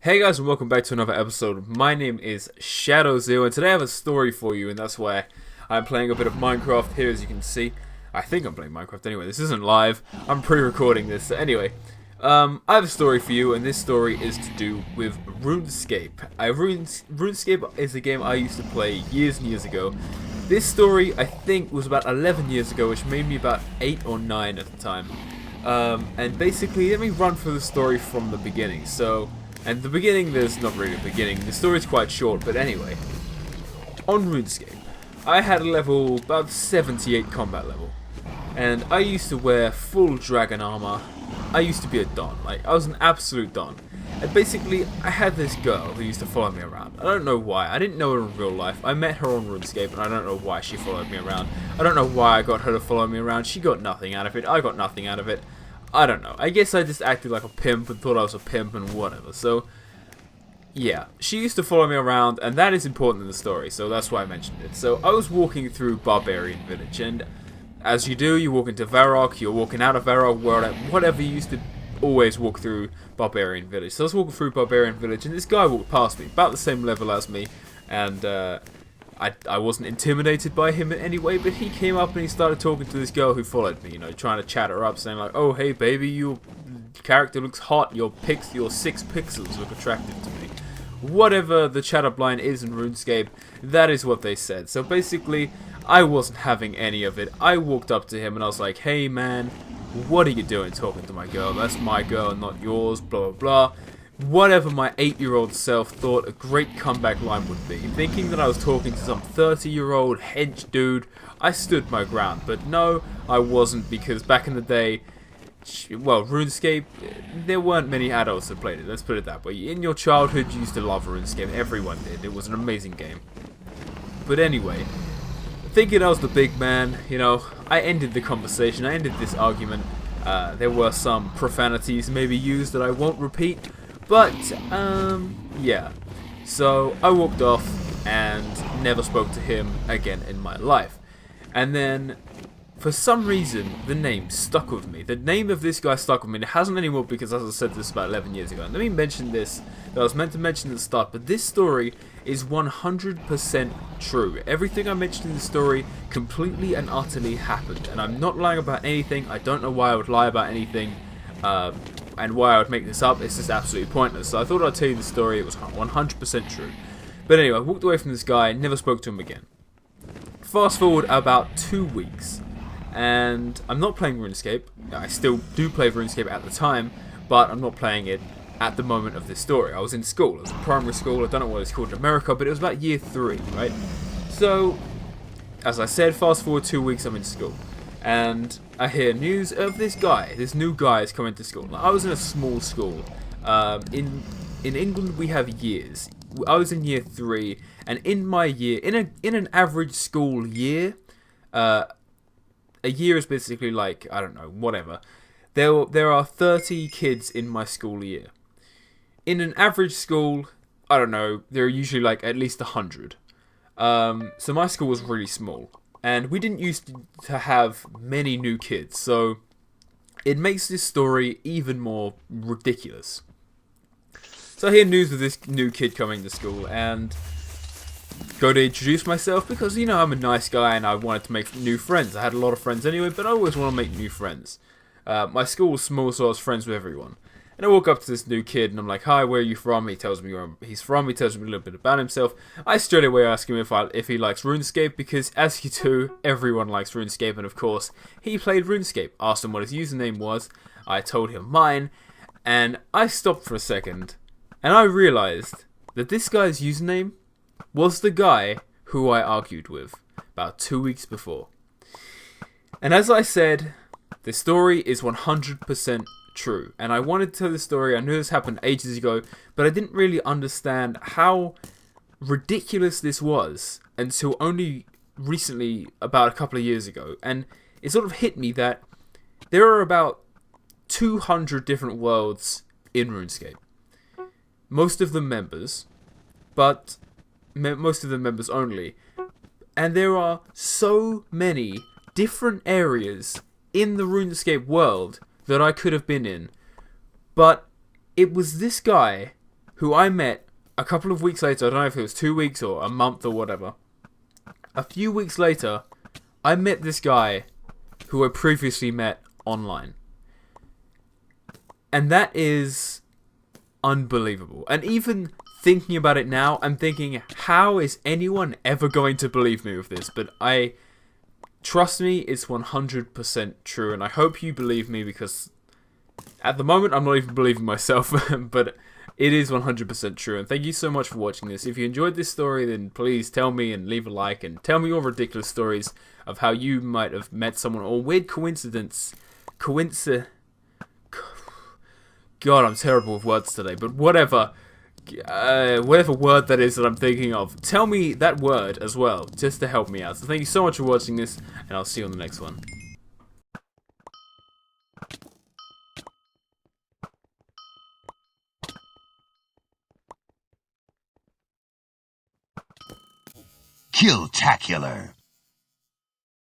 Hey guys, and welcome back to another episode. My name is Shadow Zero, and today I have a story for you, and that's why I'm playing a bit of Minecraft here, as you can see. I think I'm playing Minecraft anyway. This isn't live. I'm pre-recording this. So anyway, I have a story for you, and this story is to do with Runescape. Runescape is a game I used to play years and years ago. This story, I think, was about 11 years ago, which made me about 8 or 9 at the time. And basically, let me run through the story from the beginning. And the beginning, there's not really a beginning. The story's quite short, but anyway. On RuneScape, I had a level, about 78 combat level. And I used to wear full dragon armor. I used to be a Don. Like, I was an absolute Don. And basically, I had this girl who used to follow me around. I don't know why. I didn't know her in real life. I met her on RuneScape, and I don't know why she followed me around. I don't know why I got her to follow me around. She got nothing out of it. I got nothing out of it. I don't know. I guess I just acted like a pimp and thought I was a pimp and whatever. So, yeah. She used to follow me around, and that is important in the story, so that's why I mentioned it. So, I was walking through Barbarian Village, and as you do, you walk into Varrock, you're walking out of Varrock, whatever. You used to always walk through Barbarian Village. So, I was walking through Barbarian Village, and this guy walked past me, about the same level as me, and I wasn't intimidated by him in any way, but he came up and he started talking to this girl who followed me, you know, trying to chat her up, saying like, oh, hey, baby, your character looks hot, your 6 pixels look attractive to me. Whatever the chat up line is in RuneScape, that is what they said. So basically, I wasn't having any of it. I walked up to him and I was like, hey, man, what are you doing talking to my girl? That's my girl, not yours, blah, blah, blah. Whatever my 8-year-old self thought a great comeback line would be. Thinking that I was talking to some 30-year-old hench dude, I stood my ground. But no, I wasn't, because back in the day, well, RuneScape, there weren't many adults that played it, let's put it that way. In your childhood, you used to love RuneScape, everyone did. It was an amazing game. But anyway, thinking I was the big man, you know, I ended the conversation, I ended this argument. There were some profanities maybe used that I won't repeat. But, yeah. So, I walked off and never spoke to him again in my life. And then, for some reason, the name stuck with me. The name of this guy stuck with me. It hasn't anymore because, as I said, this about 11 years ago. And let me mention this, that I was meant to mention at the start, but this story is 100% true. Everything I mentioned in the story completely and utterly happened. And I'm not lying about anything. I don't know why I would lie about anything. And why I would make this up, it's just absolutely pointless. So I thought I'd tell you the story, it was 100% true. But anyway, I walked away from this guy, never spoke to him again. Fast forward about 2 weeks, and I'm not playing RuneScape. I still do play RuneScape at the time, but I'm not playing it at the moment of this story. I was in school, I was in primary school, I don't know what it's called in America, but it was about year 3, right? So, as I said, fast forward 2 weeks, I'm in school. And I hear news of this guy. This new guy is coming to school. Now, I was in a small school. In England, we have years. I was in year 3, and in my year, in an average school year, a year is basically like, I don't know, whatever. There are 30 kids in my school year. In an average school, I don't know, there are usually like at least 100. So my school was really small. And we didn't used to have many new kids, so it makes this story even more ridiculous. So I hear news of this new kid coming to school, and go to introduce myself because, you know, I'm a nice guy and I wanted to make new friends. I had a lot of friends anyway, but I always want to make new friends. My school was small, so I was friends with everyone. And I walk up to this new kid and I'm like, hi, where are you from? He tells me where he's from. He tells me a little bit about himself. I straight away ask him if he likes RuneScape, because as you do, everyone likes RuneScape. And of course, he played RuneScape. Asked him what his username was. I told him mine. And I stopped for a second. And I realized that this guy's username was the guy who I argued with about 2 weeks before. And as I said, the story is 100% true, and I wanted to tell this story. I knew this happened ages ago, but I didn't really understand how ridiculous this was until only recently, about a couple of years ago. And it sort of hit me that there are about 200 different worlds in RuneScape. Most of them members, but most of them members only. And there are so many different areas in the RuneScape world that I could have been in. But it was this guy who I met a couple of weeks later. I don't know if it was 2 weeks or a month or whatever. A few weeks later, I met this guy who I previously met online. And that is unbelievable. And even thinking about it now, I'm thinking, how is anyone ever going to believe me with this? But trust me, it's 100% true. And I hope you believe me, because at the moment, I'm not even believing myself. But it is 100% true. And thank you so much for watching this. If you enjoyed this story, then please tell me and leave a like. And tell me your ridiculous stories of how you might have met someone, or weird coincidence. God, I'm terrible with words today, but whatever word that is that I'm thinking of, tell me that word as well, just to help me out. So thank you so much for watching this, and I'll see you on the next one. Kill-tacular.